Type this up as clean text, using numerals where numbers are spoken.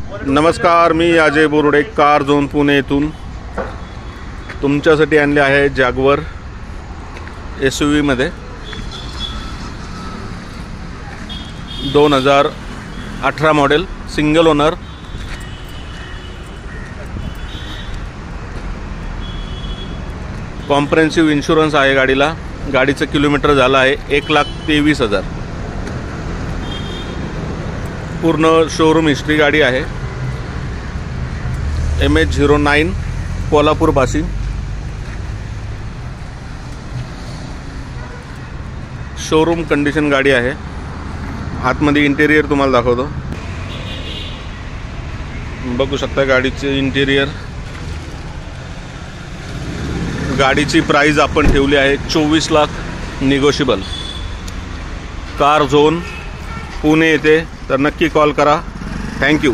नमस्कार, मी Ajay Borude, car zone Pune येथून तुमच्यासाठी आणले आहे जॅगवर SUV मध्ये 2018 model, single owner. Comprehensive insurance आहे गाडीला। गाडीचं किलोमीटर झालं आहे 1,23,000। पूर्ण शोरूम हिस्ट्री गाडी आहे। MH09 Kolhapur passing. Showroom condition गाडी आहे। आतमध्ये इंटेरियर तुम्हाला दाखवतो, बघू शकता गाडीचे इंटेरियर। गाडीची प्राइस आपण ठेवली आहे 24 lakh negotiable. Car zone Pune येथे, तर नक्की कॉल करा। थँक्यू।